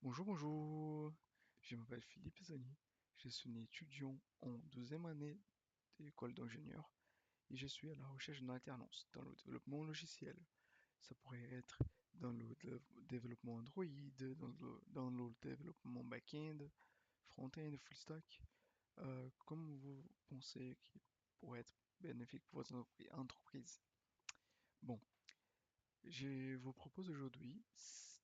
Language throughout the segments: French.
Bonjour, bonjour. Je m'appelle Philippe Zani. Je suis un étudiant en deuxième année d'école d'ingénieur et je suis à la recherche d'une alternance dans le développement logiciel. Ça pourrait être dans le développement Android, dans le développement back-end, front-end, full stack. Comme vous pensez qui pourrait être bénéfique pour votre entreprise. Bon, je vous propose aujourd'hui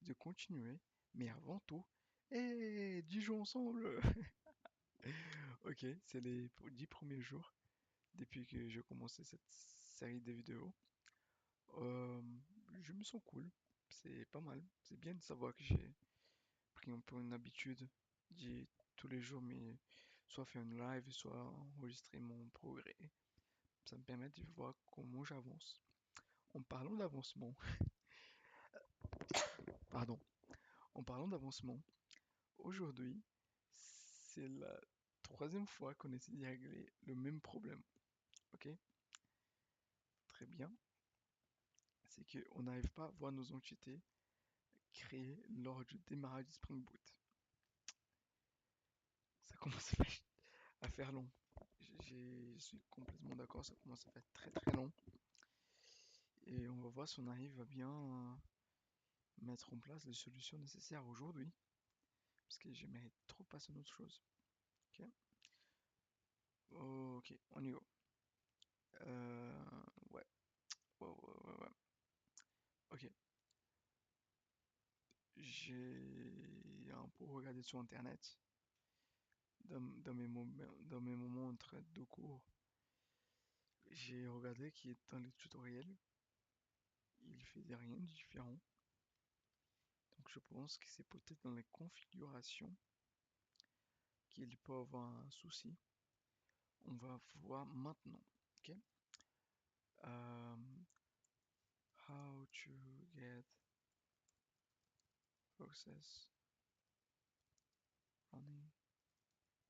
de continuer, mais avant tout, et disons ensemble. Ok, c'est les 10 premiers jours depuis que j'ai commencé cette série de vidéos. Euh, je me sens cool, c'est pas mal. C'est bien de savoir que j'ai pris un peu une habitude d'y tous les jours, mais soit faire une live, soit enregistrer mon progrès. Ça me permet de voir comment j'avance. En parlant d'avancement, pardon, en parlant d'avancement, aujourd'hui, c'est la troisième fois qu'on essaie de régler le même problème. Ok, très bien. C'est qu'on n'arrive pas à voir nos entités créées lors du démarrage du Spring Boot. Ça commence à faire long. Je suis complètement d'accord, ça commence à faire très très long. Et on va voir si on arrive à bien mettre en place les solutions nécessaires aujourd'hui. Parce que j'aimerais trop passer à autre chose. Ok, ok, on y va. Ouais, ouais. Ok, j'ai un peu regardé sur internet dans mes moments entre deux cours. J'ai regardé qui est dans les tutoriels, il fait rien de différent. Donc je pense que c'est peut-être dans les configurations qu'il peut avoir un souci. On va voir maintenant. Ok. Um, how to get process running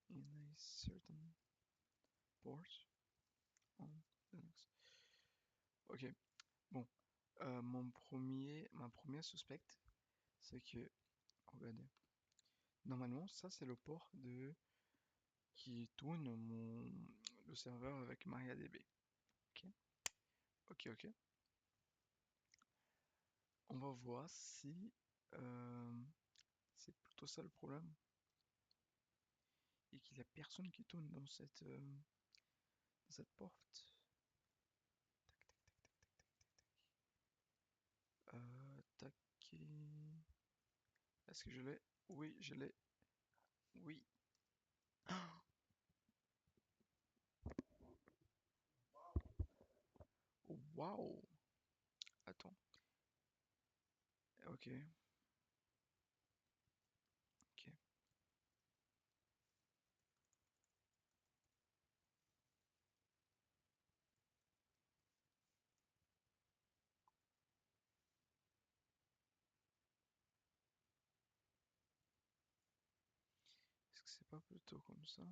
in a certain port on Linux. Ok. Bon. Ma première suspecte, c'est que, regardez, normalement, ça c'est le port qui tourne le serveur avec MariaDB. Ok, ok. On va voir si euh, c'est plutôt ça le problème et qu'il n'y a personne qui tourne dans cette porte. Tac. Est-ce que je l'ai? Oui, je l'ai. Oui. Waouh! Attends. Ok, ok. Est-ce que c'est pas plutôt comme ça?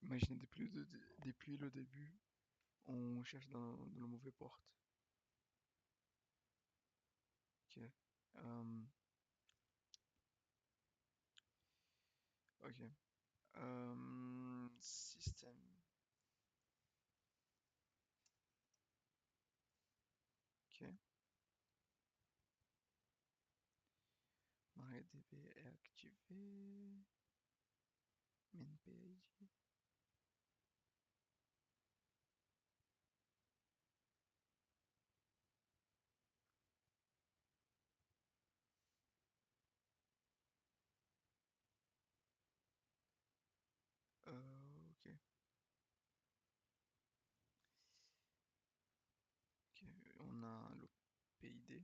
Imaginez depuis le début, on cherche dans le mauvais porte. Ok. Ok. Système. Ok. MariaDB est activé. MinPID. Ok. Ok. On a l'OPID,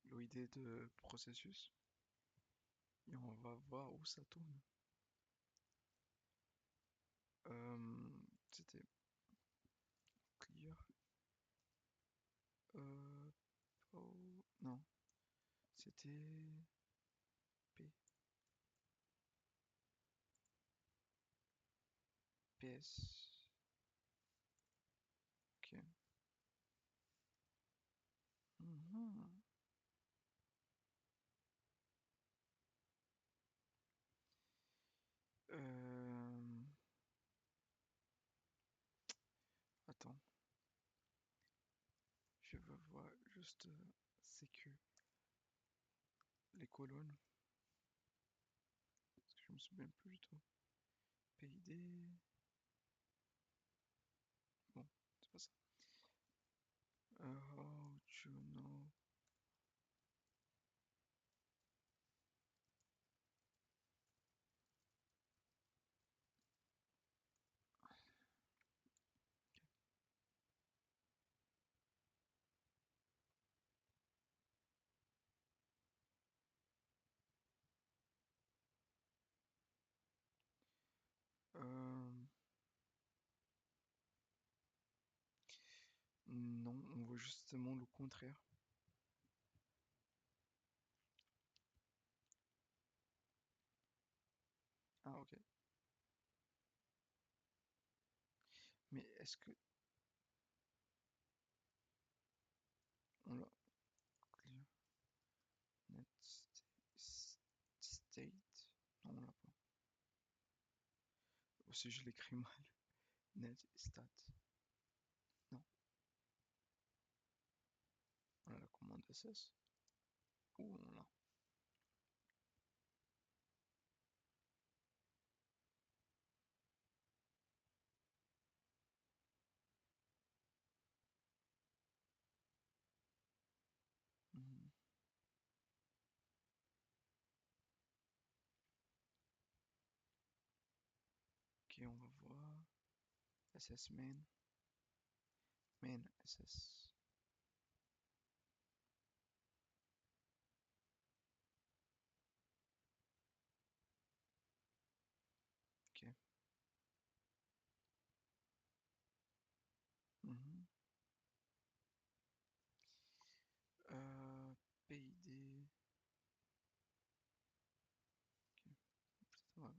l'OID de processus. Et on va voir où ça tourne. C'était clear. Oh, non, c'était P, PS. juste sécu les colonnes. Parce que je me souviens plus du tout. PID. Bon, c'est pas ça. How to know. Non, on voit justement le contraire. Ah, ok. Mais est-ce que on l'a clear net state? Non, on l'a pas. Aussi, je l'écris mal. Net stat. Non, on a la commande ss. Ou on l'a. Mhm. Ok, on va voir. SS main. Main SS. Ok. Mhm. PID. Ok, ça va.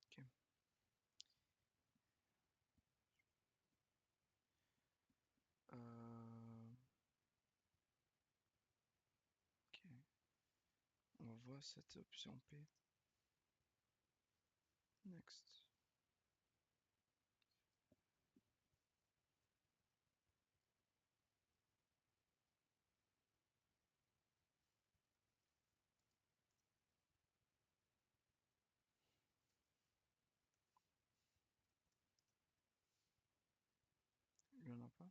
Ok. Ok. On va voir cette option P. Next. Il y en a pas.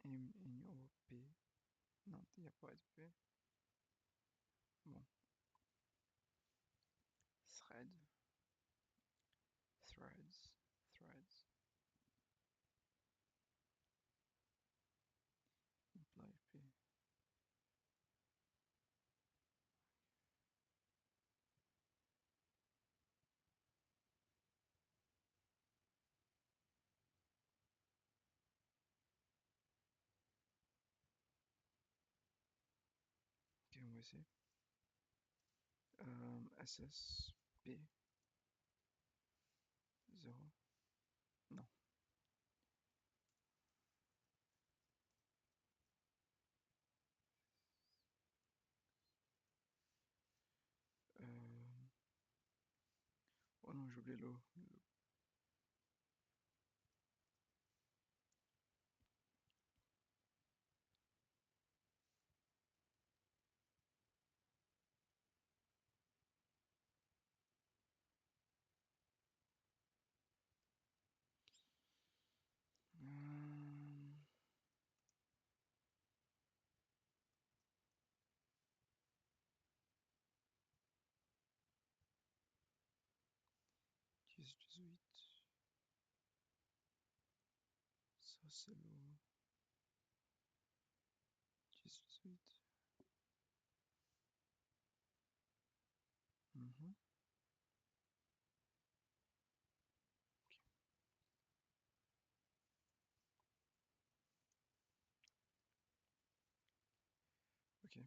MNOP. Non, il n'y a pas de P. Bon. Thread. Threads. Threads. Imply P. Ok, on va essayer. SSP 0. Non. Oh non, j'ai oublié le. Euh, 10, 18. Ça, c'est le 10, 18. Mhm. Ok.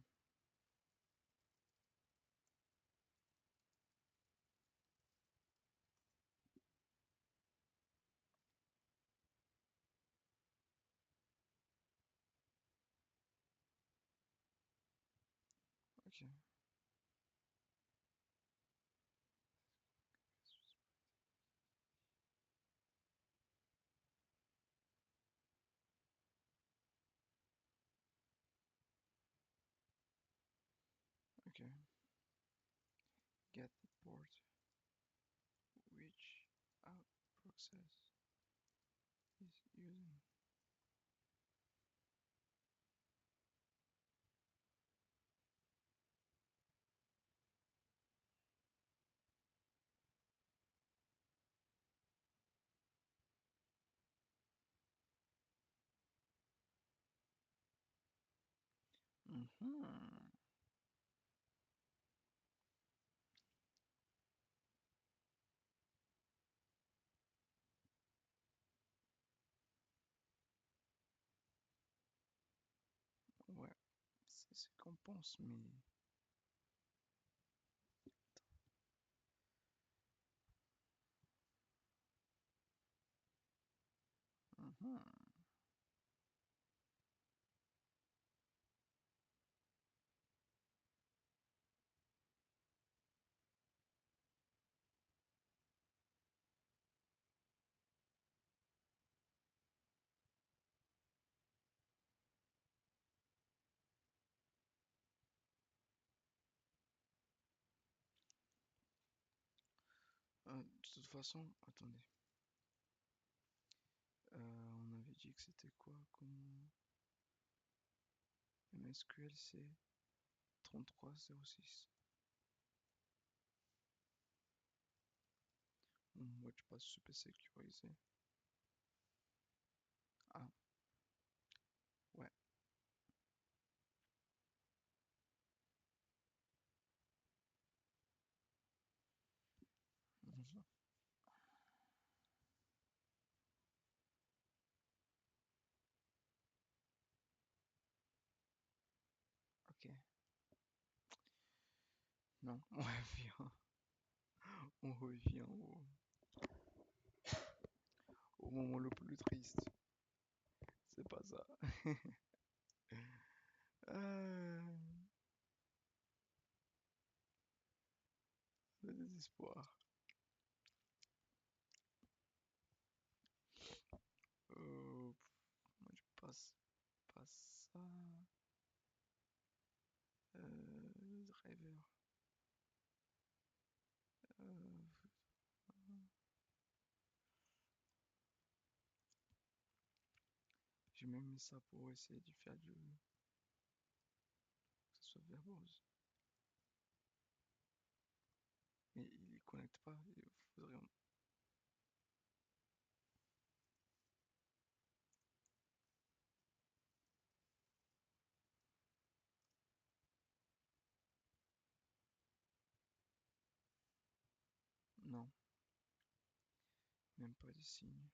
import which app process is using. Mhm. Ouais, c'est ce qu'on pense, mais... Mhm. De toute façon, attendez. On avait dit que c'était quoi comme MSQL, c'est 3306. Mot de passe super sécurisé. Ah, ouais. Mhm. Ok. Non, on revient au moment le plus triste. C'est pas ça. Euh, le désespoir. Moi, je passe pas ça. Le driver. Euh, j'ai même mis ça pour essayer de faire que ce soit verbose. Mais il connecte pas. Il faudrait... Non, même pas de signe.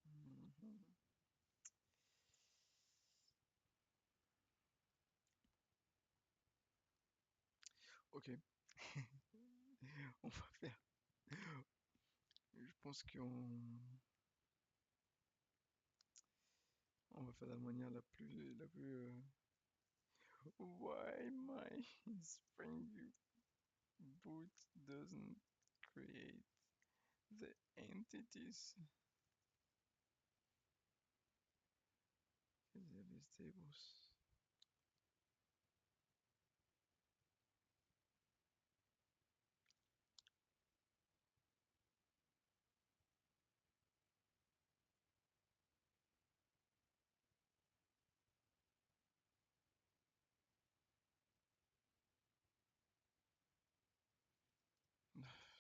Mhm. Ok, on va faire. Je pense on va faire la manière la plus. Why my Spring Boot doesn't create the entities? These tables.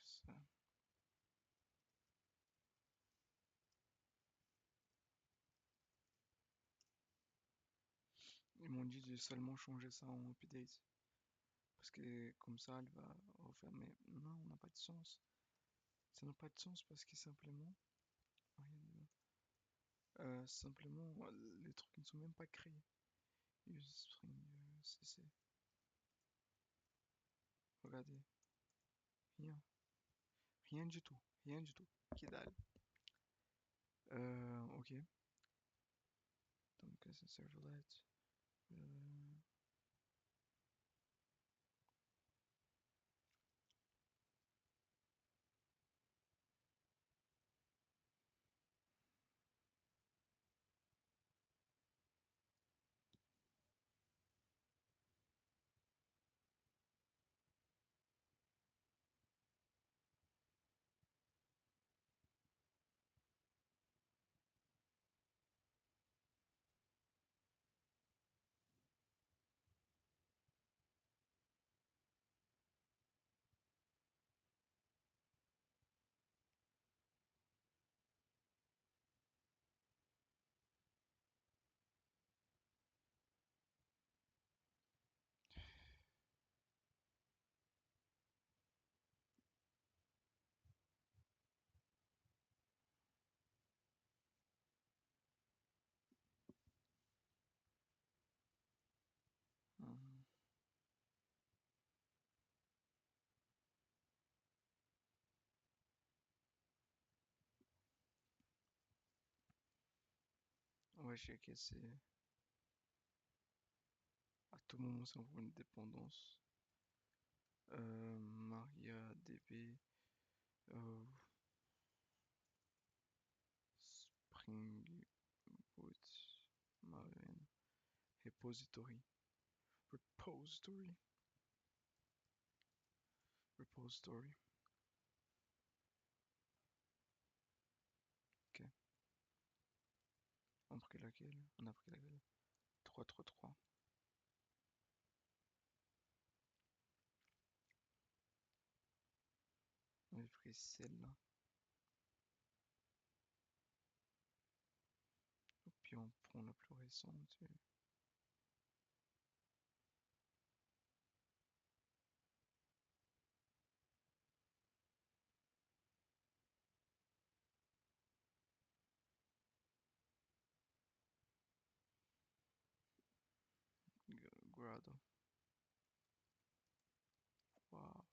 Ça. Ils m'ont dit de seulement changer ça en update. Parce que comme ça, elle va refaire. Mais non, on n'a pas de sens. Ça n'a pas de sens parce que simplement, rien simplement, les trucs ne sont même pas créés. Use string cc. Regardez, rien, rien du tout, rien du tout. Que dalle. Ok. Donc c'est servlet. Euh, Ouais, j'ai cassé. À tout moment, ça envoie une dépendance. MariaDB. euh, Spring Boot. Marine. Repository. Repository. Repository. Ok. On a pris laquelle? On a pris laquelle? 333. On a pris celle-là. Puis on prend la plus récente. Grado. Waouh.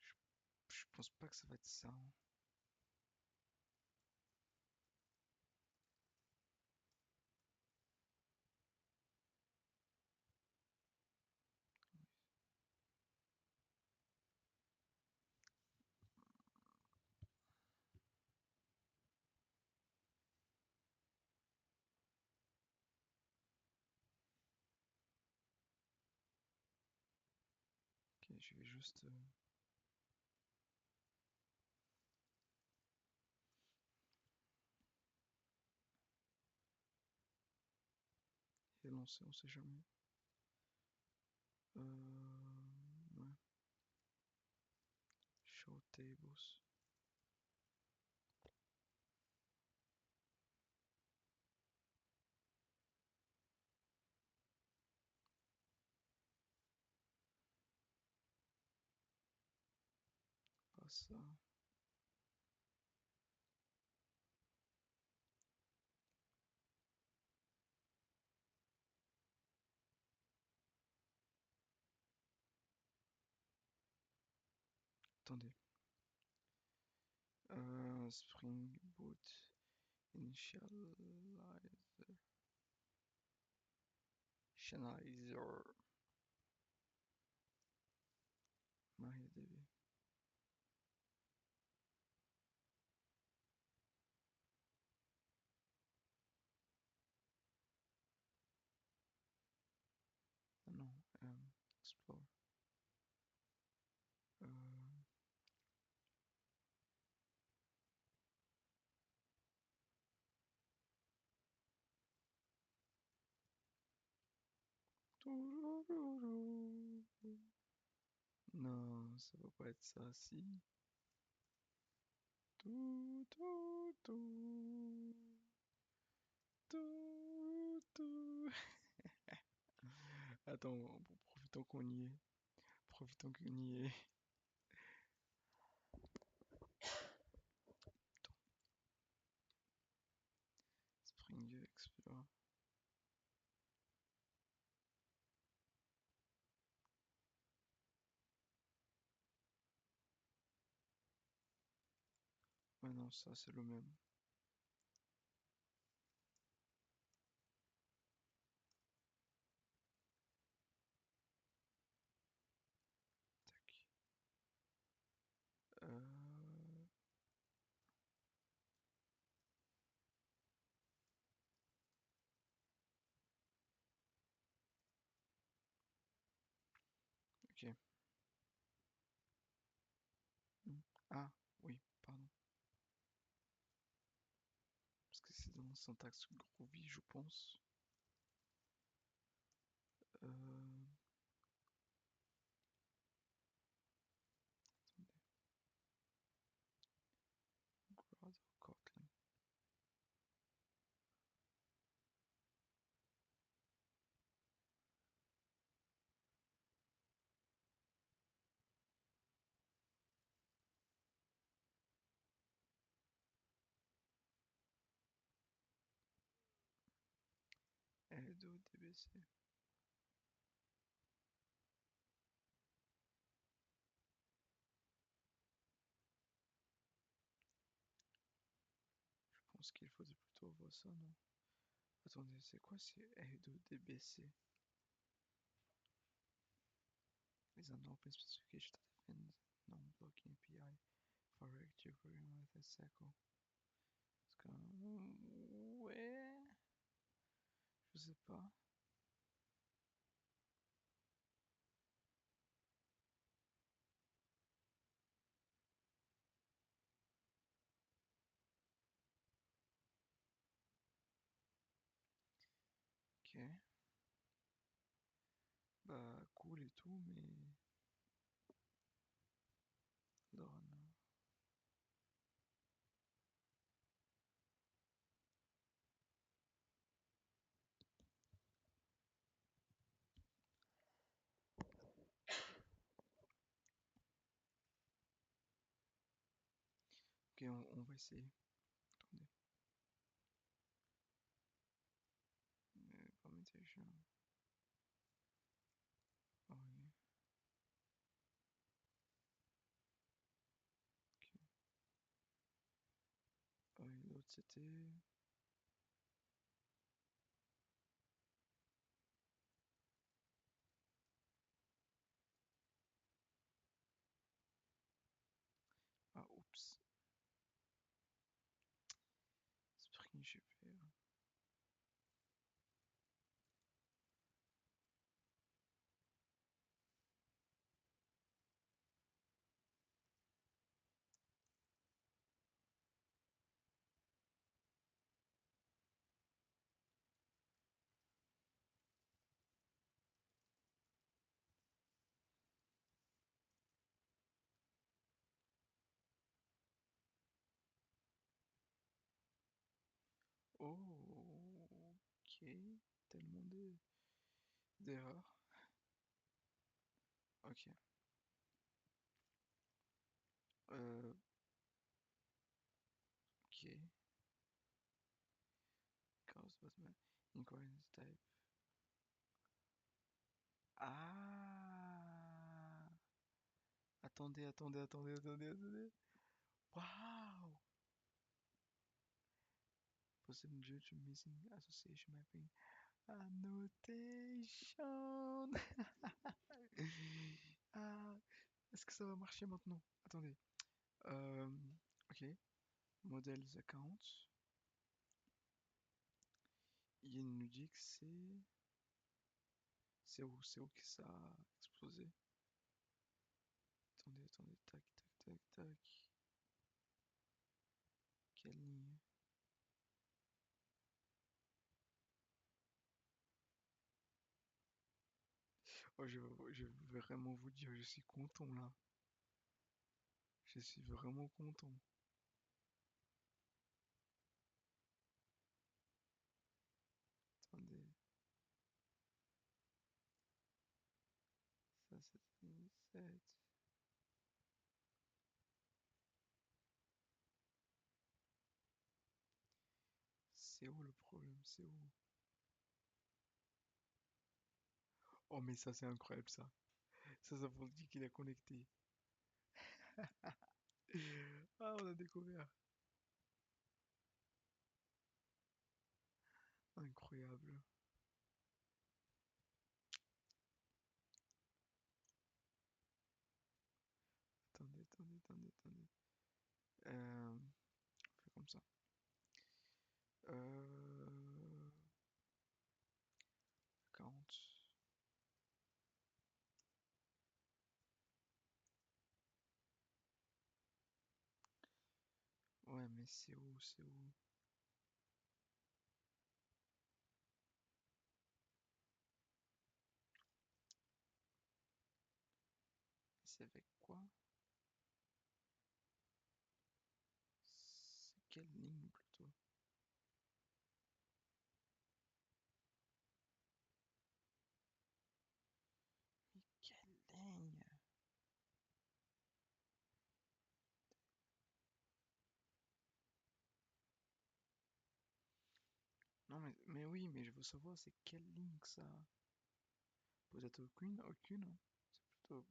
Je, je pense pas que ça va être ça, hein. Ok, je vais juste élancer, on sait jamais. Ouais. Show tables. Pas ça. Attendez. Spring Boot Initializer. Initializer. MariaDB. Ah non. Explore. Euh, Non, ça va pas être ça, si. Tout, tout, tout, tout, tout. Attends, profitons qu'on y est. Profitons qu'on y est. Spring Explorer. Ouais, non, ça c'est le même. Tac. Ok. Hmm. Ah, oui, pardon. Parce que c'est dans le syntaxe Groovy, je pense. Euh... Attendez. Kotlin. L2DBC. pense qu'il faudrait plutôt voir ça, non? Attendez, c'est quoi c'est R2DBC? Is an open specification that defines non-blocking API for reactive programming with a cycle. Ouais, je sais pas. Ok. Bah, cool et tout, mais. Alors, non. Ok, on va essayer. Attendez. Permutation. Ah oui. Ok. Ah oui, l'autre c'était. Ah, oups. Spring GPR. Oh, ok. Tellement d'erreurs. Ok. Euh, ok. Chaos Batman. Incoherence type. Ah! Attendez. Wow! Possible due to missing association mapping. Annotation! Ah! Est-ce que ça va marcher maintenant? Attendez. Euh, ok. Models account. Il nous dit que c'est. C'est où que ça a explosé? Attendez. Tac. Quelle ligne? Oh, je vais vraiment vous dire, je suis content là. Je suis vraiment content. Attendez, ça c'est 7. C'est où le problème? C'est où? Oh, mais ça c'est incroyable ça. Ça veut dire qu'il est connecté. Ah, on a découvert. Incroyable. Attendez. On fait comme ça. Euh... 40. Ouais, mais c'est où? C'est où? C'est avec quoi? C'est quelle ligne plutôt? Mais quelle ligne? Non, mais oui, mais je veux savoir c'est quelle ligne que ça. Peut-être aucune, hein. C'est plutôt.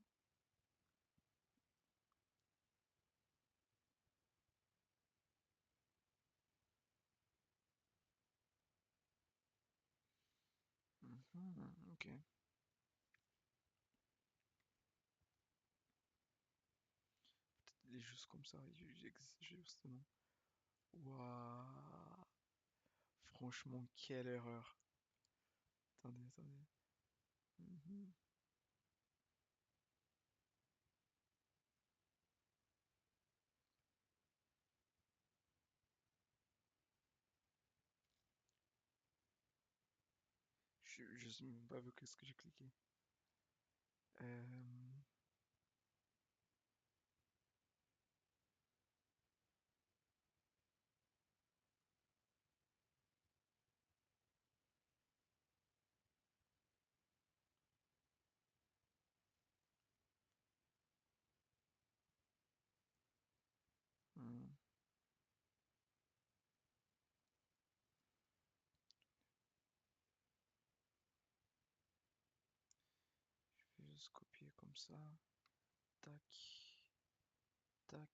Ok. Il est juste comme ça, justement. Waouh. Franchement, quelle erreur. Attendez, attendez. Mhm. Je sais même pas vu qu'est-ce que j'ai cliqué. Euh, hmm, je vais juste copier comme ça. Tac, tac.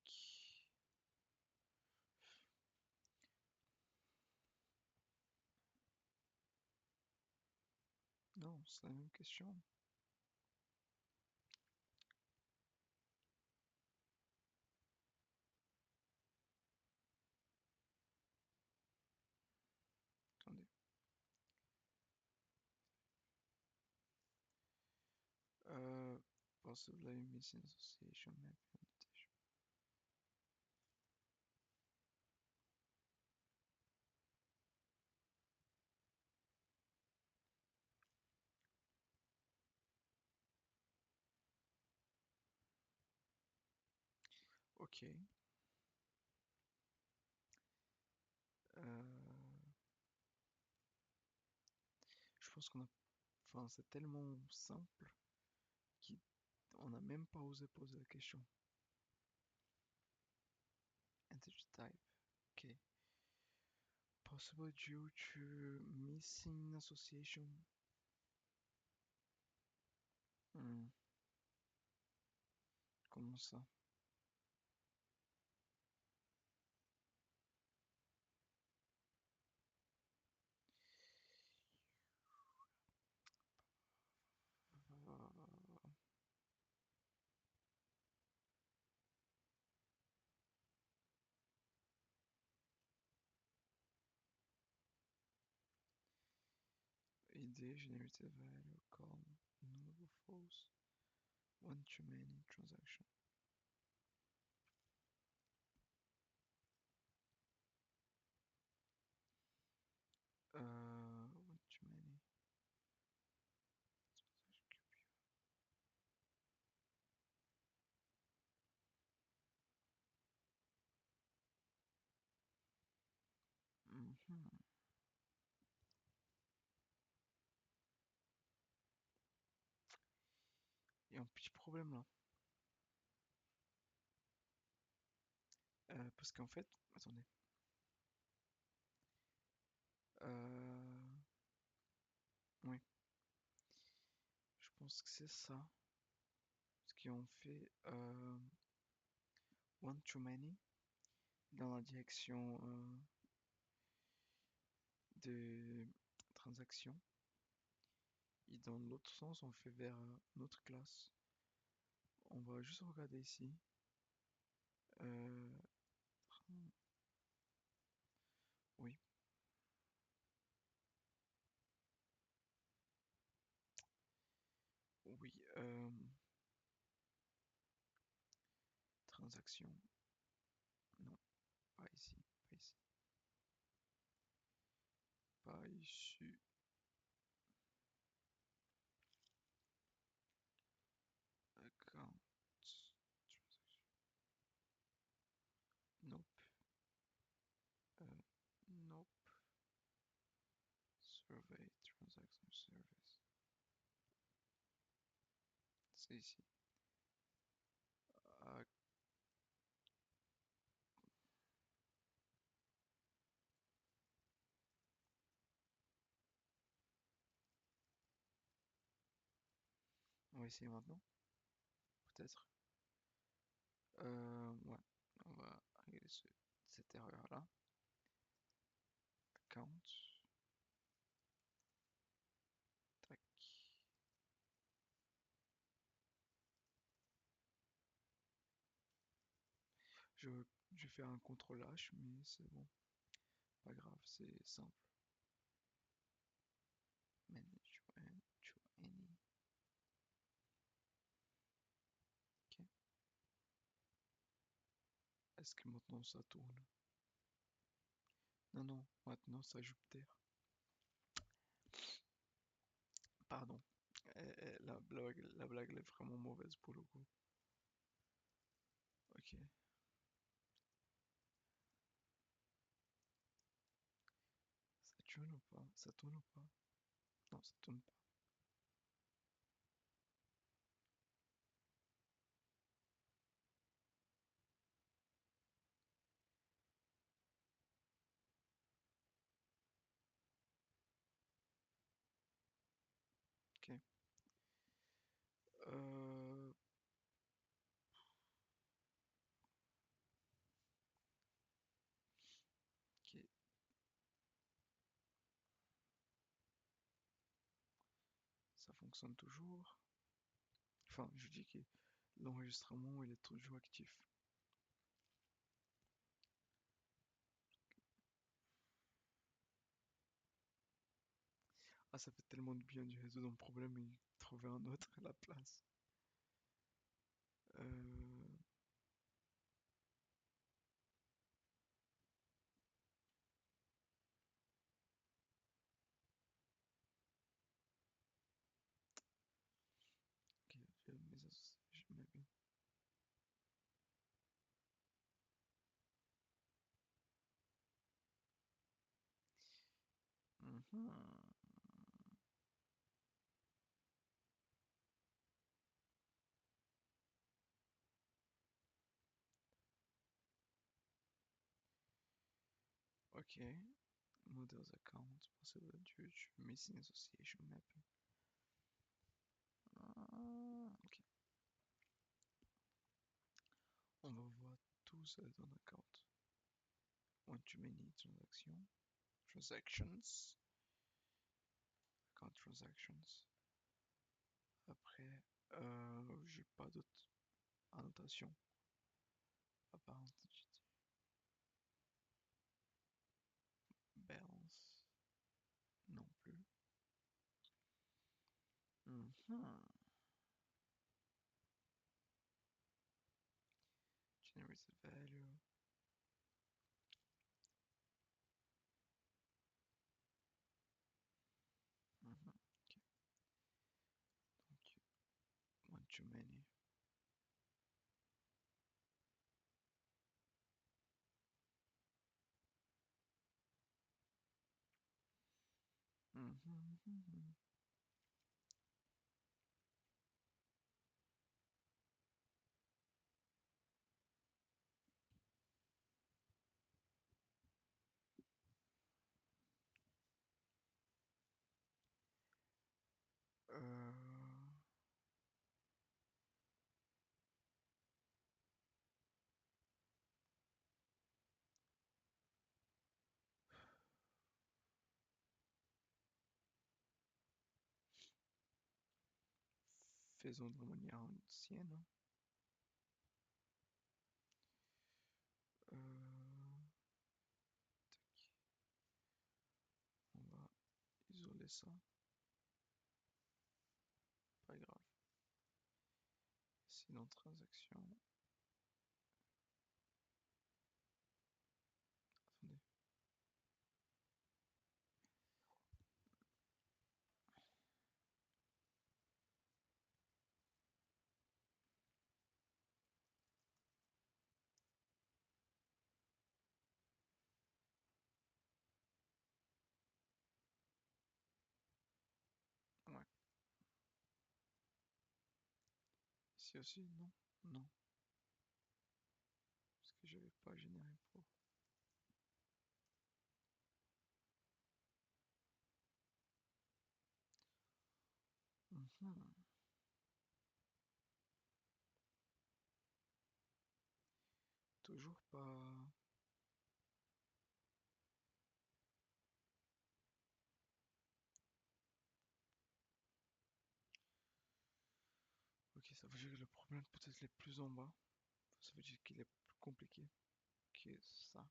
Non, c'est la même question. Attendez. Euh, Possibly missing association map annotation. Ok. Je pense qu'on a. Enfin, c'est tellement simple qu'on n'a même pas osé poser la question. Entity type. Ok. Possible due to missing association. Hmm, comment ça? Euh, ID generated value call null or false. One too many transaction. One too many. Mhm. Il y a un petit problème là. Parce qu'en fait, attendez. Euh, oui, je pense que c'est ça. Parce qu'ils ont fait one too many dans la direction des transactions. Et dans l'autre sens, on fait vers notre classe. On va juste regarder ici. Euh, oui, oui. Transaction. Non, pas ici, pas ici. Pas ici. Account. Nope. Nope. Survey transaction service. C'est ici. Ah, on va essayer maintenant. Peut-être. Ouais. On va régler cette erreur-là. Account. Je, je vais faire un contrôle H, mais c'est bon. Pas grave, c'est simple. Manage to any. Ok. Est-ce que maintenant ça tourne? Non, non, maintenant ça Jupiter. Pardon. La blague elle est vraiment mauvaise pour le coup. Ok. Ça tourne ou pas? Ça tourne ou pas? Non, ça tourne pas. Ok. Euh, ok. Ça fonctionne toujours. Enfin, je dis que l'enregistrement il est toujours actif. Ah, ça fait tellement de bien de résoudre un problème et trouver un autre à la place. Euh, ok, j'ai mes je mets bien. Mhm. Ok. Models account possible due to missing association mapping. Ah, ok. On va voir tout ça dans l'account. One too many transactions. Transactions. Account transactions. Après, j'ai pas d'autres annotations à part entity. Balance non plus. Mhm. Generated value. Mhm. Ok. Donc, one too many. Mhm, mhm. Faisons de la manière ancienne. Euh, on va isoler ça. Pas grave. Sinon, transaction. Attendez. Ouais. Ici aussi, non. Non. Parce que je vais pas générer pour. Mhm. Toujours pas. Ok, ça veut dire que le problème peut-être les plus en bas. Ça veut dire qu'il est plus compliqué que ça.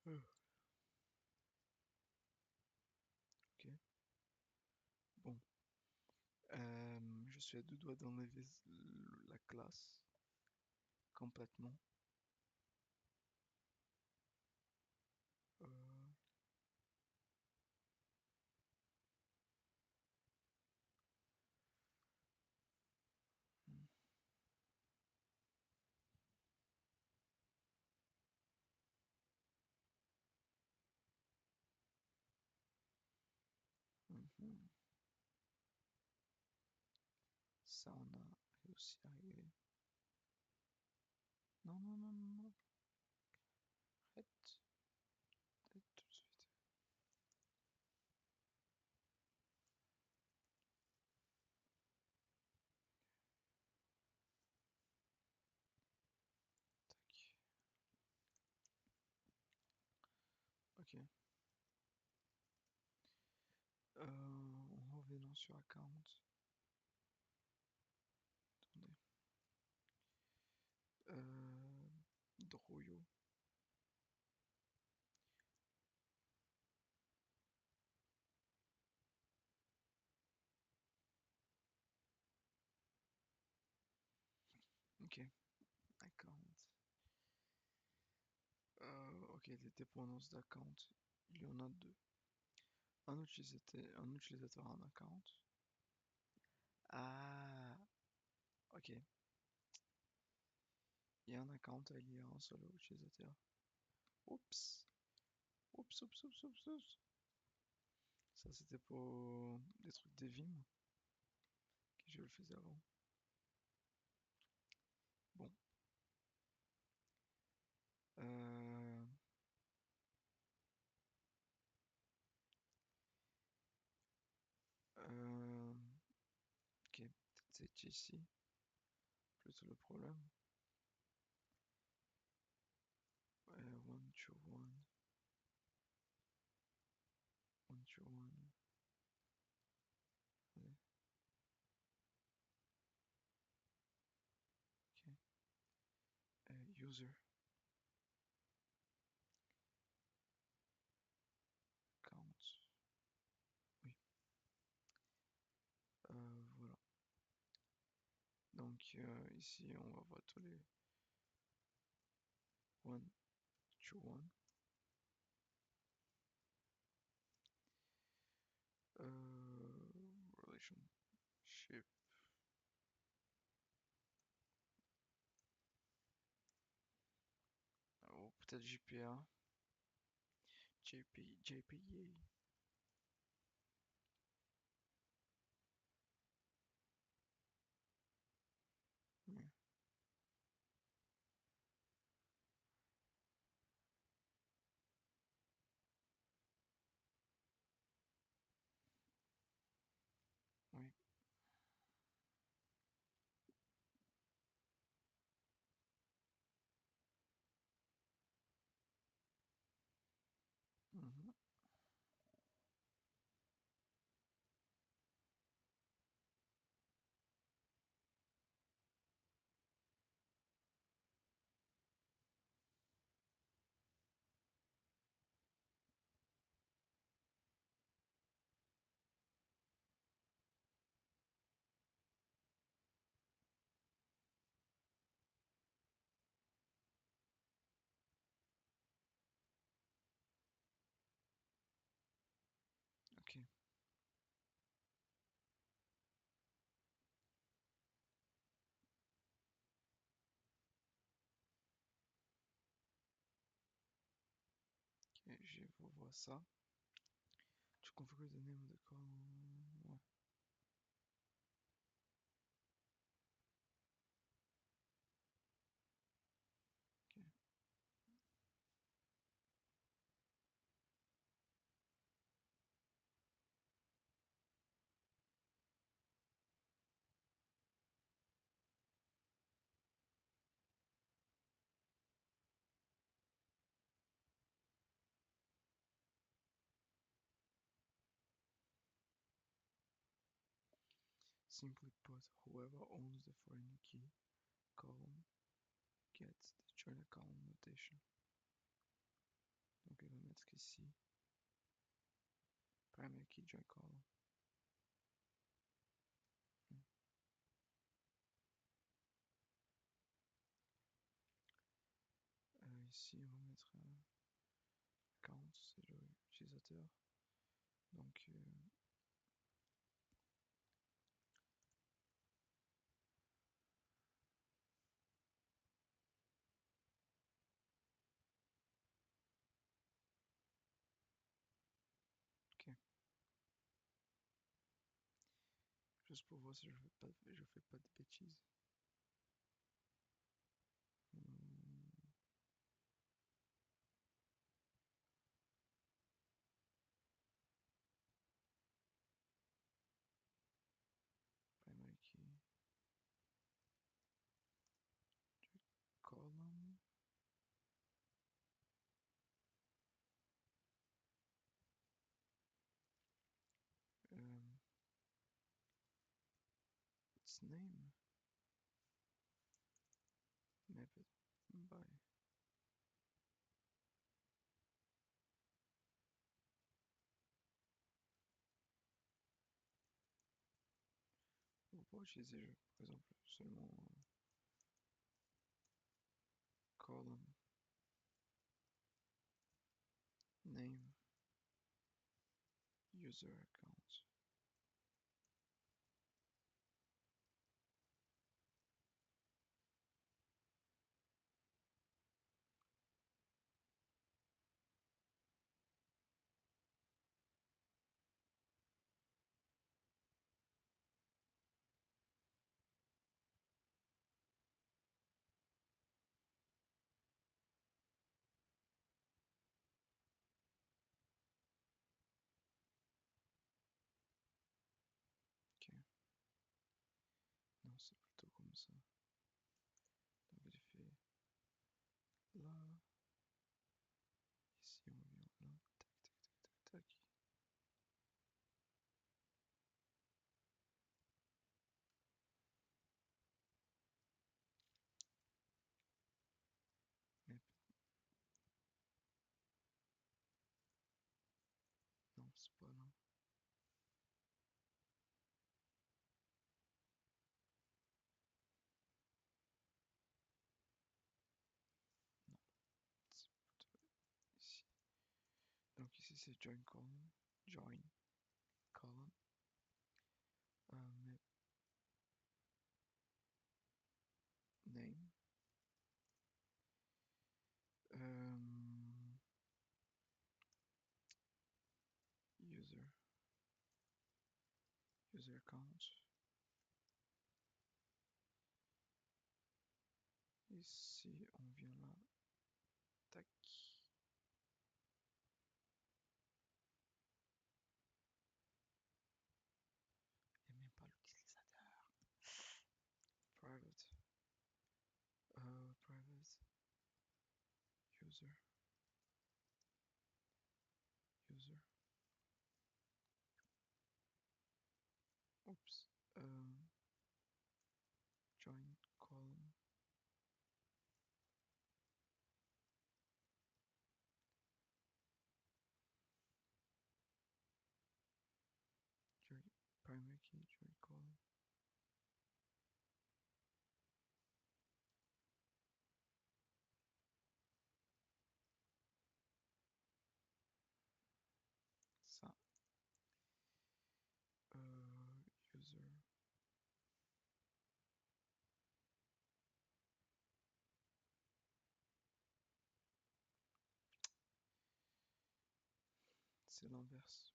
Mhm. Ok. Bon. Je suis à deux doigts d'enlever la classe complètement. Euh, mhm. Ça, on a réussi à régler. Non, non, non, non, non. Arrête, arrête tout de suite. Tac. Ok. En revenant sur account. Attendez. Droyo. Ok. Account. Ok, les dépendances d'account. Il y en a deux. Un utilisateur en account. Ah, ok. Il y a un account lié à un seul utilisateur. Oups. Oups, oups, oups, oups, oups. Ça, c'était pour des trucs des Vim que je le faisais avant. Bon. Euh, euh, ok, peut-être c'est ici, plutôt le problème. One to one, one to one. Allez, ok. User count. Oui. Voilà. Donc ici, on va voir tous les one to one. Relationship. Ou peut-être JPA. JPA. Oui, oui. Mhm. Ok. Ok, je vous vois ça. Tu configures the name of the call. Ouais, ok. simply put, whoever owns the foreign key column gets the join column notation. Donc il va mettre ici primary key join column. Ici on va mettre account, c'est l'utilisateur. Donc ok. Juste pour voir si je fais pas de bêtises. Primary key column. Its name map it by on peut utiliser par exemple seulement column name user account. Ok. Non, c'est plutôt comme ça. Donc j'ai fait là. Ici on vient là. Tac tac tac tac tac. Mais non, c'est pas là. Non, c'est plutôt ici. Donc ici c'est join column. Join column. Map name. User account. Ici on vient là. Tac. Et même pas l'utilisateur. Private. Private. User. User. Oops. Join column. Join primary key. Join column. Ça. User. C'est l'inverse.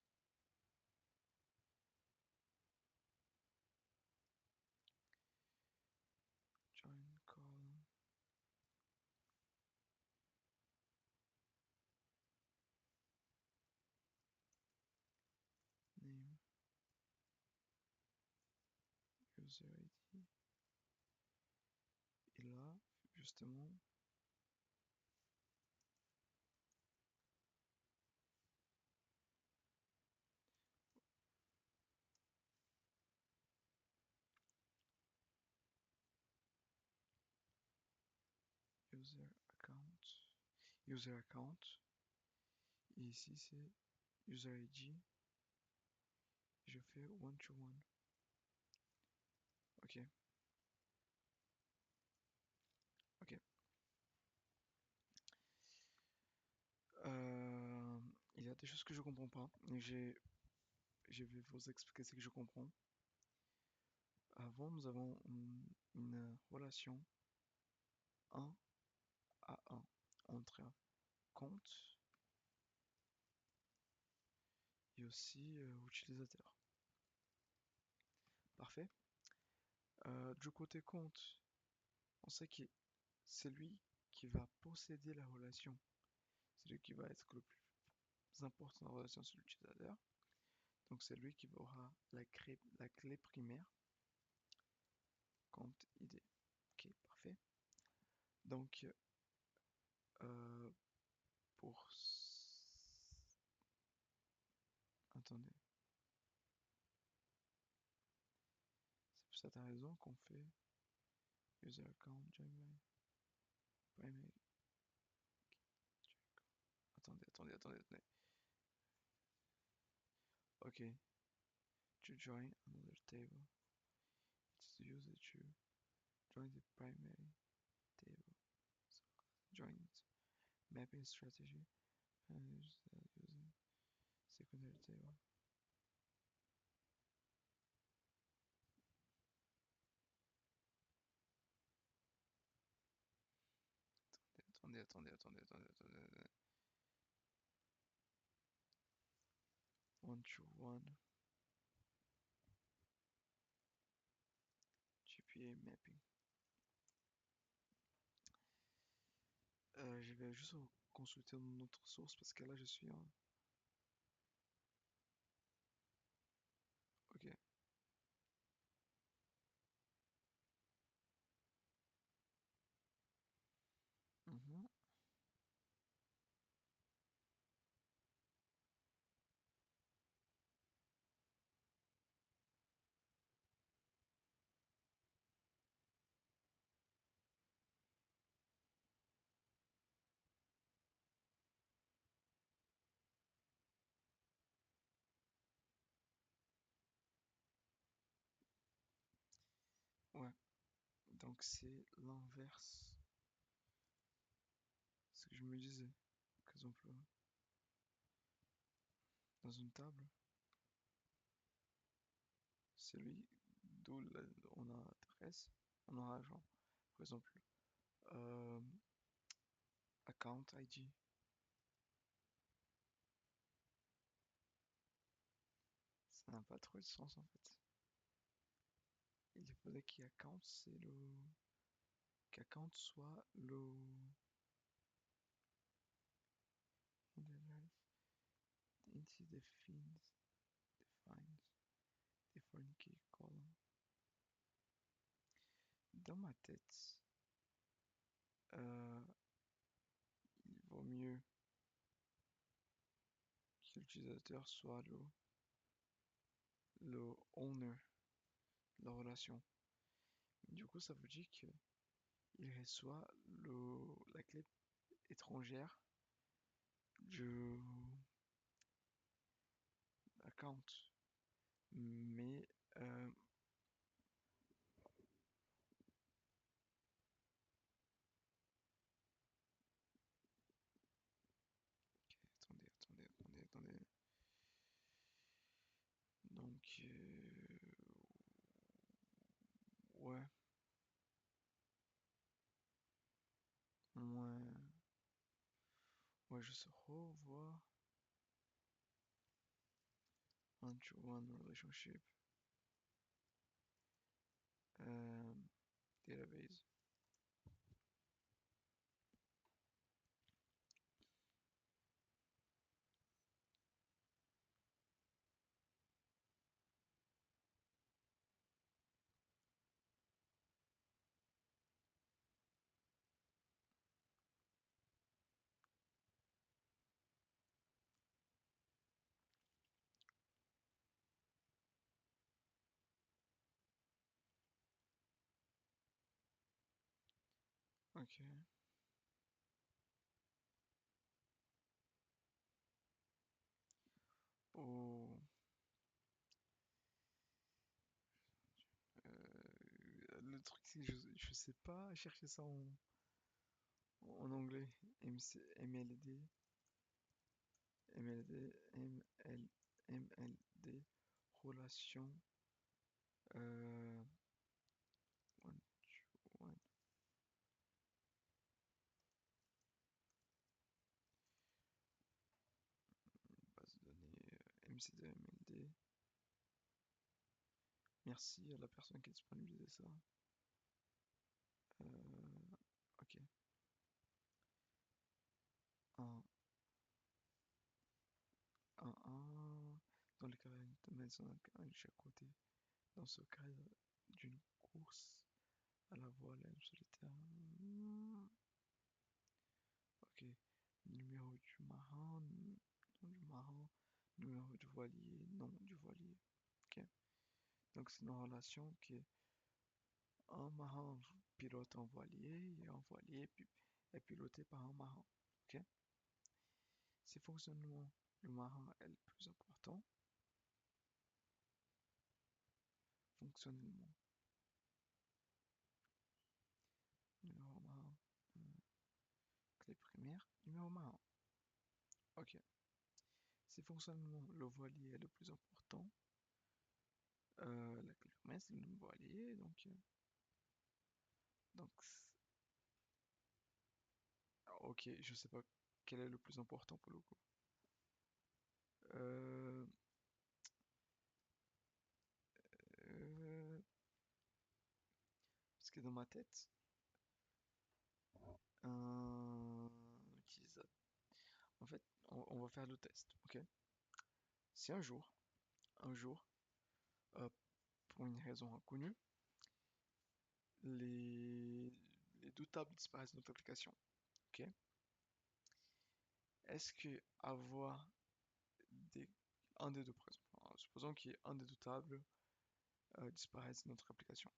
Join column. Name. User ID. Et là, justement, user account, user account, et ici c'est user ID, je fais one to one. Ok, ok. Il y a des choses que je comprends pas, et je vais vous expliquer ce que je comprends. Avant, nous avons une relation 1 à 1 entre un compte et aussi utilisateur. Parfait. Du côté compte, on sait que c'est lui qui va posséder la relation. C'est lui qui va être le plus important dans la relation sur l'utilisateur. Donc c'est lui qui aura la clé primaire, compte ID. Ok, parfait. Donc euh, pour... Attendez. C'est pour cette raison qu'on fait user account, join primary. Attendez. Ok, to join another table, it's the user to join the primary table. So join it. Mapping strategy and using secondary table. Attendez. One to one GPA mapping. Je vais juste consulter notre source parce que là je suis en... Ok. Mhm. Ouais, donc c'est l'inverse. Ce que je me disais. Par exemple, dans une table, celui d'où on a adresse, on aura genre, par exemple, euh, account ID. Ça n'a pas trop de sens en fait. Il faudrait qu'account c'est le qu'account soit le into defines different key column. Dans ma tête, euh, il vaut mieux que l'utilisateur soit le owner de la relation. Du coup, ça veut dire qu'il reçoit la clé étrangère du account. Mais attendez. Donc, ouais, ouais, ouais, je sais revoir one-to-one relationship euh, database. Ok. que je sais pas chercher ça en anglais. MC, MLD, MLD, ML, MLD, relation, euh, one to one, base de données, MCD, MLD. Merci à la personne qui a disponibilisé ça. Ok. Un, dans le cas de mettre un de chaque côté. Dans ce cas d'une course à la voile et solitaire. Ok. Numéro du marin, nom du marin, numéro du voilier, nom du voilier. Ok. Donc c'est une relation qui est un marin pilote un voilier et un voilier est piloté par un marin. Ok. Si fonctionnement le marin est le plus important, fonctionnellement, numéro marin, clé primaire, numéro marin. Ok. Si fonctionnement le voilier est le plus important, la clé primaire c'est le voilier, donc ok, je sais pas quel est le plus important pour le coup. Euh, euh, Parce que dans ma tête, un utilisateur. En fait, on va faire le test, ok? Si un jour, euh, pour une raison inconnue, les, les deux tables disparaissent de notre application, ok? Est-ce que avoir des, un des deux, par exemple, supposons qu'il y ait un des deux tables disparaissent de notre application.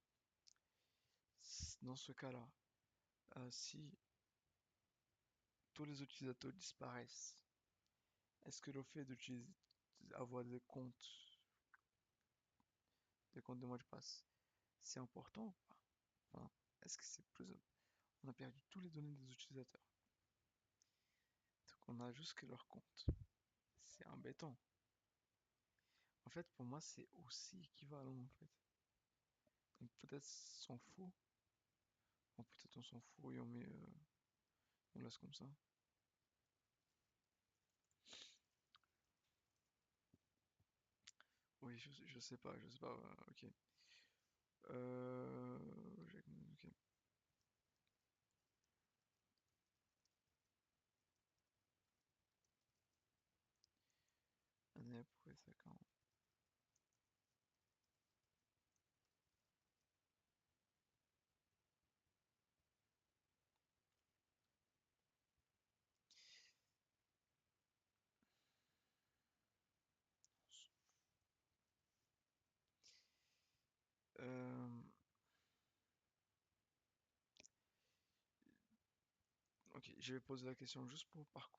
Dans ce cas-là, si tous les utilisateurs disparaissent, est-ce que le fait d'utiliser, avoir des comptes de mots de passe, c'est important ou pas? Enfin, est-ce que c'est plus... On a perdu tous les données des utilisateurs. Donc on a juste que leur compte. C'est embêtant. En fait, pour moi, c'est aussi équivalent en fait. Donc peut-être s'en fout. Bon, peut-être on s'en fout et on laisse comme ça. Oui, je sais pas, ok. Euh, ok. Année après ça quand. Euh, ok, je vais poser la question juste par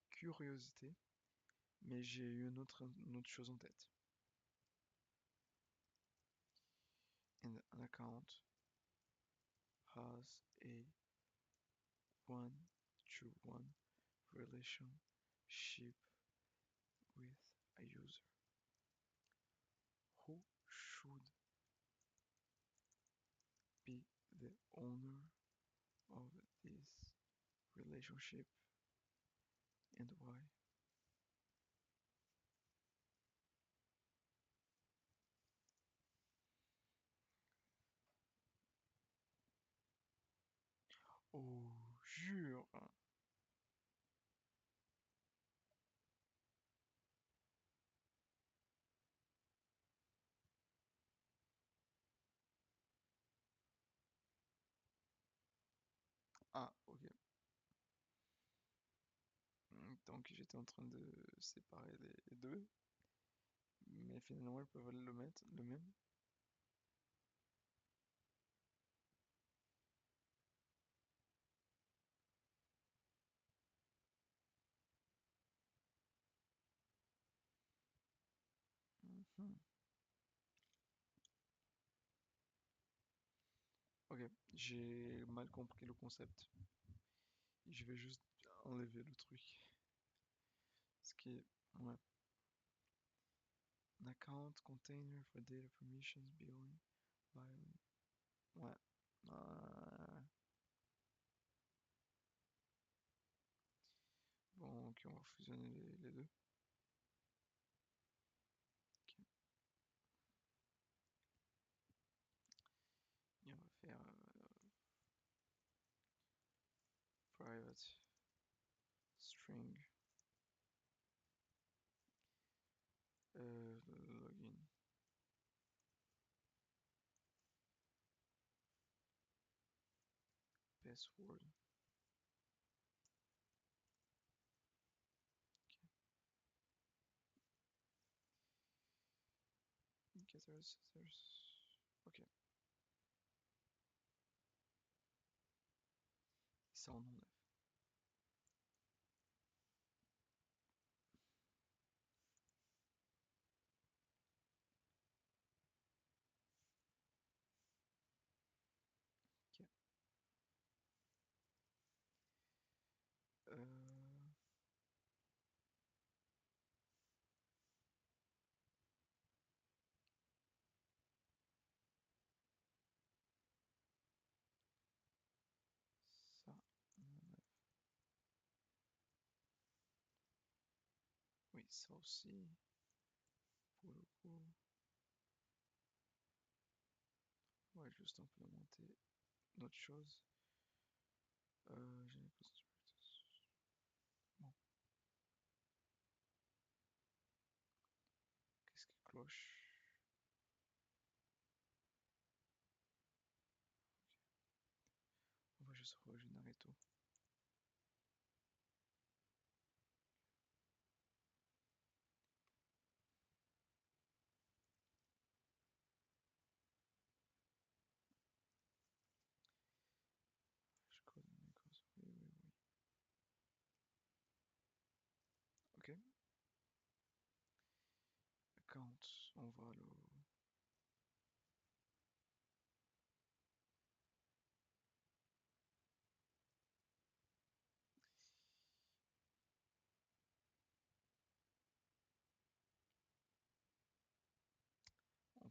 curiosité, mais j'ai eu une autre chose en tête. An account has a one-to-one relationship with a user. Who should be the owner of this relationship and why? Oh, jure! Ah, ok. Donc j'étais en train de séparer les deux, mais finalement ils peuvent le mettre le même. Mhm. j'ai mal compris le concept. Je vais juste enlever le truc. Ce qui est... Ouais. An account container for data permissions beyond by... Ouais. Bon, ok, on va fusionner les deux. Ok. Et on va faire private string login. Password. Ok, ok. Ça en enlève. Ok. Ça, on enlève. Oui, ça aussi. Pour le coup, on va juste implémenter une autre chose. J'ai bon, qu'est-ce qui cloche? On va juste régénérer tout. Je code mes causes. Oui, oui, oui. Ok. Account, on va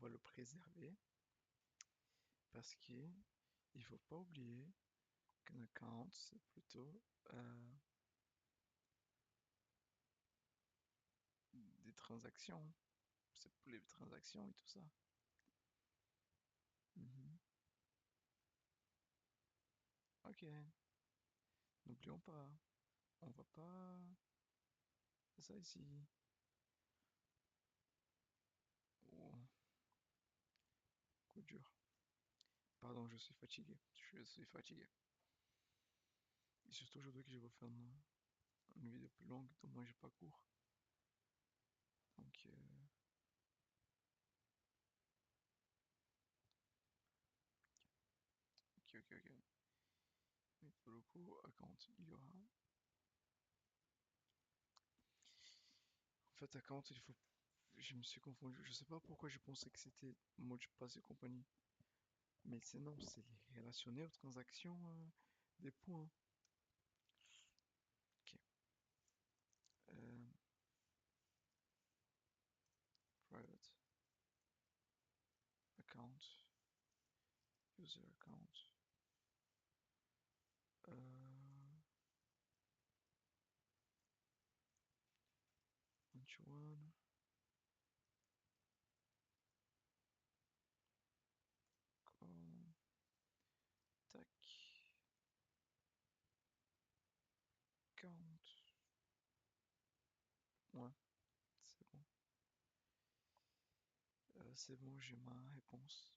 le préserver parce qu'il ne faut pas oublier qu'un account c'est plutôt des transactions. C'est pour les transactions et tout ça. Mhm. Ok. N'oublions pas, on va pas faire ça ici. Oh, coup dur. Pardon, je suis fatigué. Je suis fatigué. Et surtout aujourd'hui que je vais faire une vidéo plus longue, donc moi j'ai pas cours. Donc, ok, ok, ok. Mais pour le coup, account, il y aura. En fait, account, il faut. Je me suis confondu. Je sais pas pourquoi je pensais que c'était mot de passe et compagnie. Mais c'est non, c'est relationné aux transactions des points. Ok. Euh, private account, user account. One. Tac. Count. Ouais, c'est bon. C'est bon, j'ai ma réponse.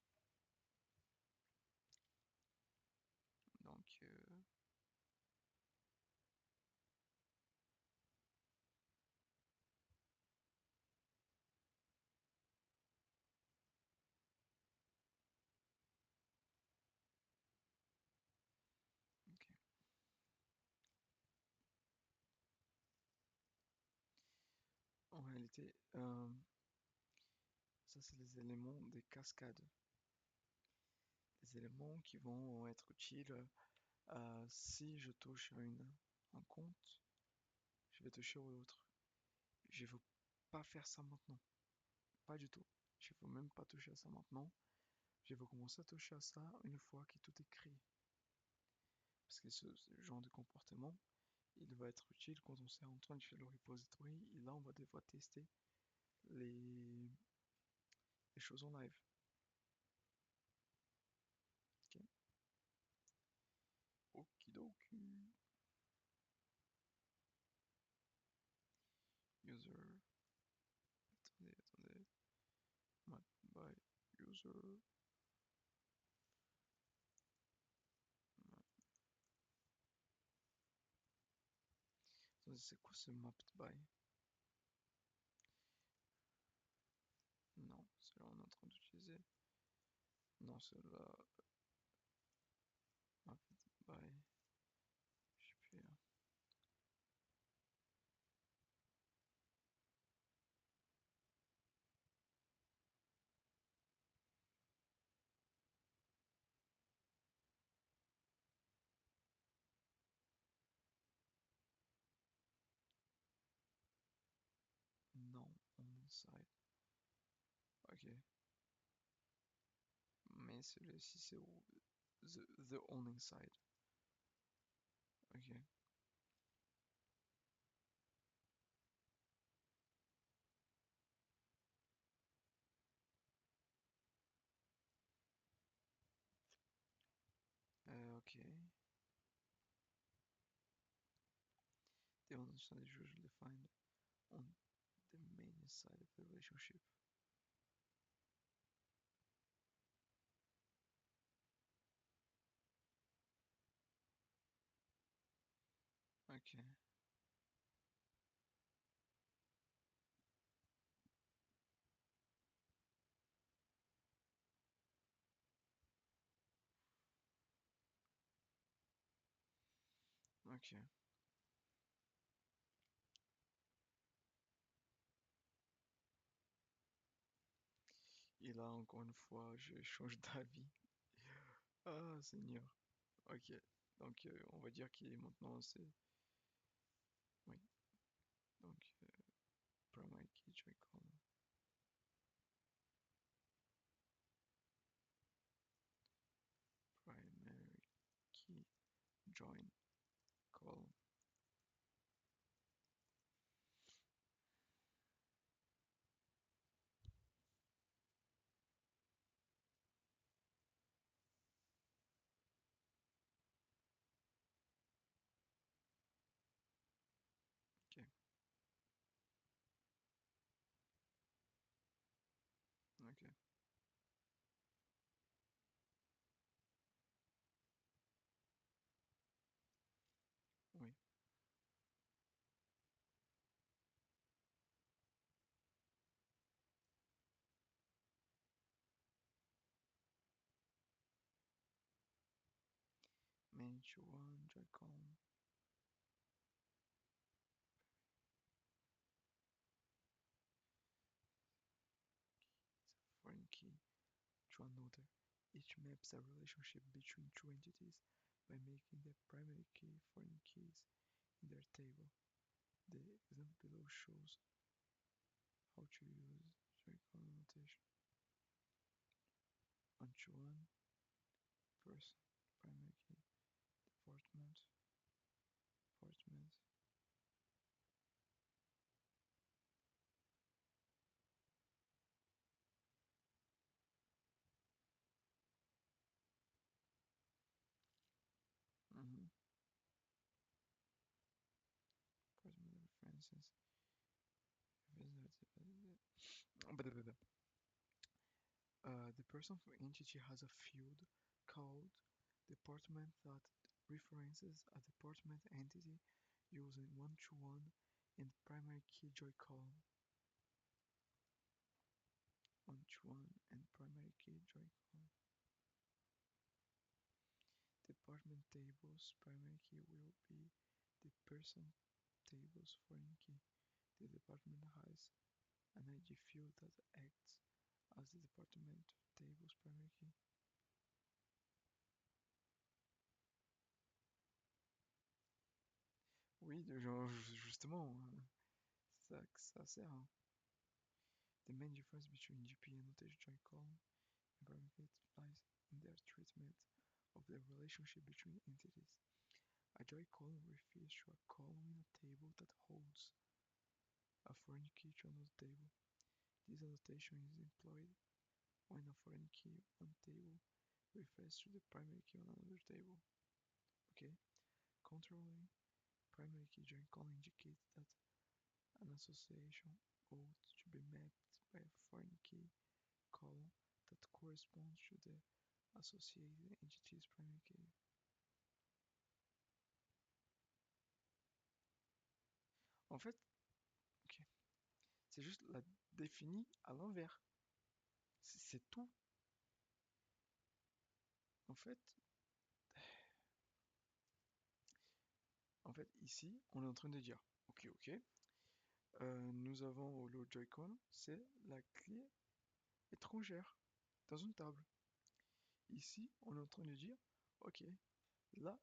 Donc, ok. En réalité, ça c'est les éléments des cascades. des éléments qui vont être utiles si je touche à un compte, je vais toucher au l'autre. Je ne veux pas faire ça maintenant, pas du tout. Je ne veux même pas toucher à ça maintenant. Je vais commencer à toucher à ça une fois que tout est créé. Parce que ce genre de comportement, il va être utile quand on est en train de faire le repository. Et là, on va devoir tester les, les choses en live. Ok. Okidoki. User. Attendez. Mat by user. Attendez, c'est quoi ce mapped by? Non, c'est là on est en train d'utiliser. Non, c'est là. Mapped by. Je sais plus. Non, on inside. Ok. Mais celui-ci c'est the on inside. Ok. Ok. The on inside is usually defined on the main side of the relationship. Ok. Ok. Et là, encore une fois, je change d'avis. Ah, Seigneur. Ok. Donc, on va dire qu'il est maintenant, c'est. Oui. Donc, primary key join column. Primary key join column. Ok. Ok. Oui. Main one join column. Foreign key to another. Each maps a relationship between two entities by making the primary key foreign keys in their table. The example below shows how to use join notation. Onto one person, primary key, department. Mm-hmm. Department references. The person for entity has a field called department that references a department entity using one-to-one in primary key join column. One-to-one and primary key join column. Department tables primary key will be the person table's foreign key. The department has an ID field that acts as the department table's primary key. Oui, genre, justement, c'est ça que ça sert, hein. The main difference between GP and rotation Joy-Con environment lies in their treatment of the relationship between entities. A Joy-Con refers to a column in a table that holds a foreign key to another table. This annotation is employed when a foreign key on table refers to the primary key on another table. Okay? Contrarily, primary key Joy-Con indicates that an association ought to be mapped by a foreign key column that corresponds to the associated entity's primary key. En fait, ok, c'est juste la définie à l'envers. C'est tout. En fait, ici, on est en train de dire, ok, nous avons le Joy-Con, c'est la clé étrangère dans une table. Ici, on est en train de dire, ok, là,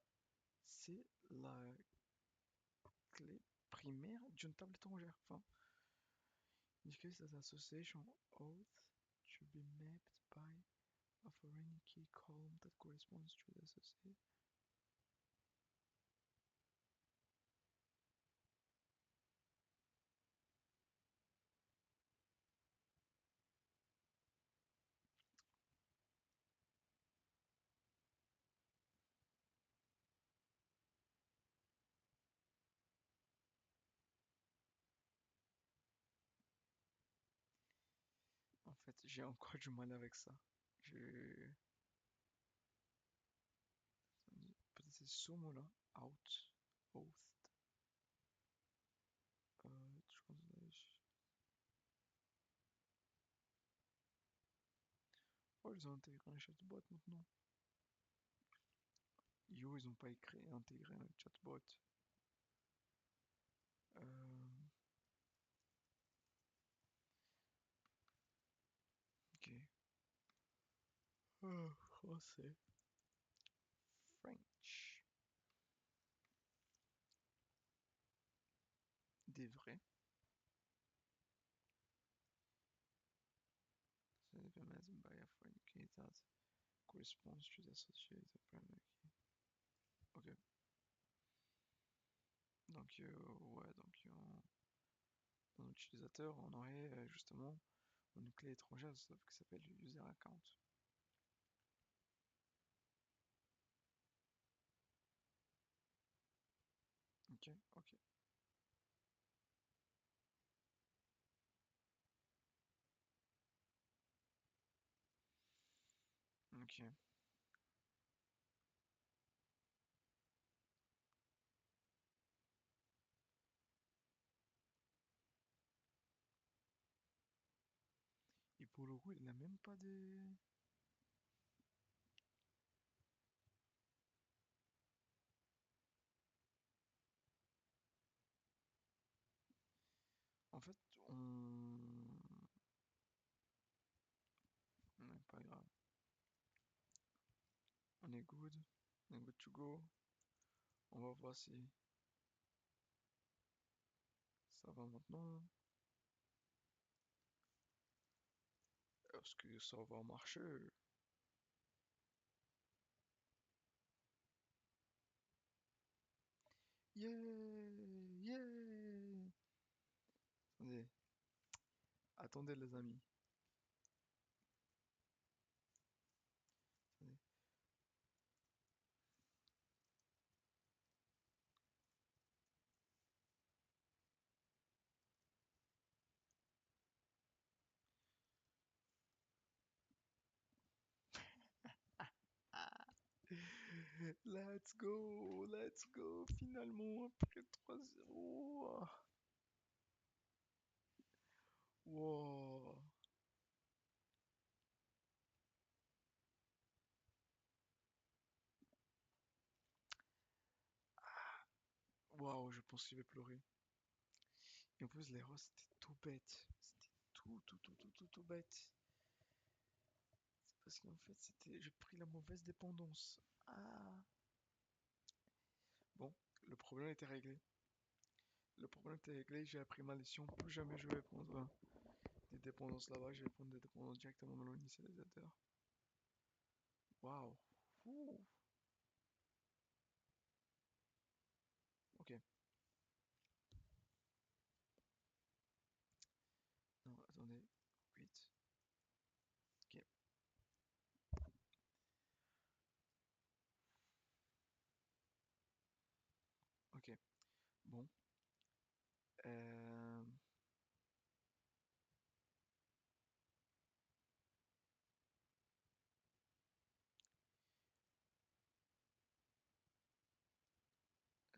c'est la clé primaire d'une table étrangère. Enfin, in this case, the association ought to be mapped by a foreign key column that corresponds to the associated. En fait, j'ai encore du mal avec ça. Je... Peut-être c'est ce mot-là. Out. Oath. Translation. Oh, ils ont intégré un chatbot maintenant. Yo, ils ont pas intégré un chatbot. Euh, ok. Français. French. Des vrais. So implemented by a foreign key that corresponds to the associated primary key. Ok. Donc, ouais, donc dans l'utilisateur, on aurait justement une clé étrangère sauf qui s'appelle user account. Ok, ok, ok. Et pour le coup, il n'a même pas des... En fait, on... Non, pas grave. On est good. On est good to go. On va voir si ça va maintenant. Est-ce que ça va marcher? Yeah! Yeah! Attendez, attendez les amis. Attendez. Let's go, finalement, après 3-0. Wow, wow, je pense qu'il va pleurer. Et en plus, l'erreur, c'était tout bête. C'était tout bête. C'est parce qu'en fait, j'ai pris la mauvaise dépendance. Ah. Bon, le problème était réglé. Le problème est réglé, j'ai appris ma leçon. Plus jamais je vais prendre des dépendances là-bas, je vais prendre des dépendances directement dans l'initialisateur. Waouh! Ouh. Ok. Non, attendez. 8. Ok. Ok. Bon. Euh,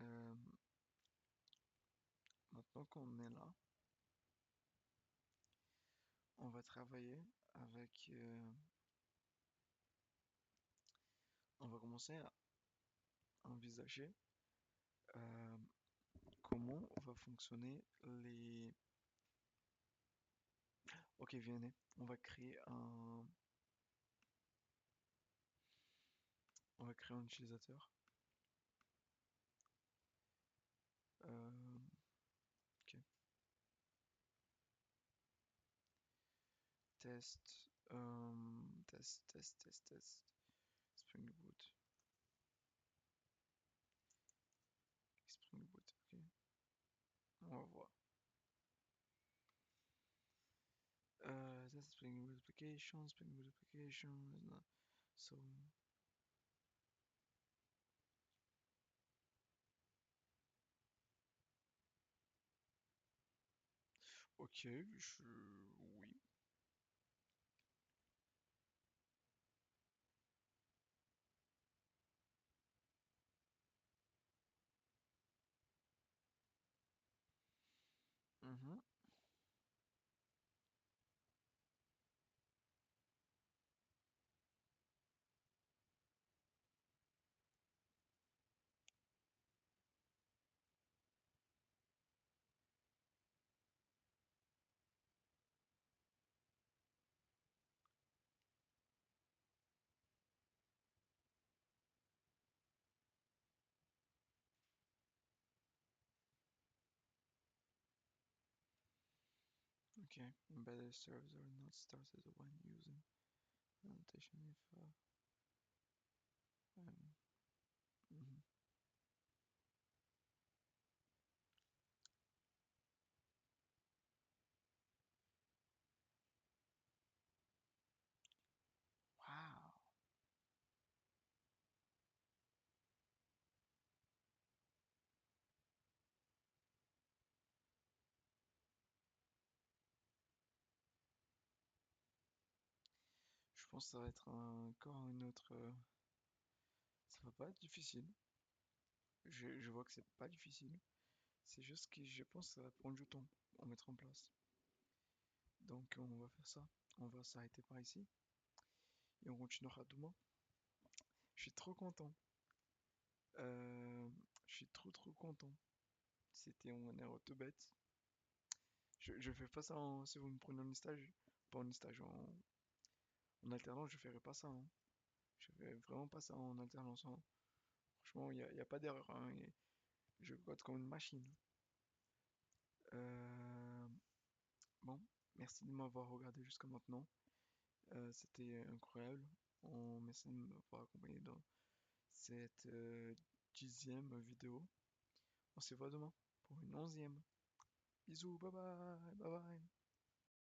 euh, Maintenant qu'on est là, on va travailler avec. On va commencer à envisager euh, comment va fonctionner les. Ok, venez. On va créer un. On va créer un utilisateur. Euh, ok. Test. Test. Spring Boot. Spring Boot. Ok. On va voir. Test Spring Boot application. Spring Boot application. So. Ok, oui. Mhm. Okay, embedded servers are not started when using annotation if um, mhm. Wow, je pense que ça va être encore une autre. Ça va pas être difficile. Je vois que c'est pas difficile. C'est juste que je pense que ça va prendre du temps à mettre en place. Donc on va faire ça. On va s'arrêter par ici et on continuera demain. Je suis trop content. Euh, je suis trop content. C'était une erreur tout bête. Je fais pas ça si vous me prenez en stage. Pas en stage, en alternance, je ferai pas ça, hein. Je fais vraiment pas ça en alternance, hein. Franchement, y a pas d'erreur, hein, et je code comme une machine. Euh, bon, merci de m'avoir regardé jusqu'à maintenant. C'était incroyable. Merci de m'avoir accompagné dans cette 10e vidéo. On se voit demain pour une 11e. Bisous, bye bye, bye bye.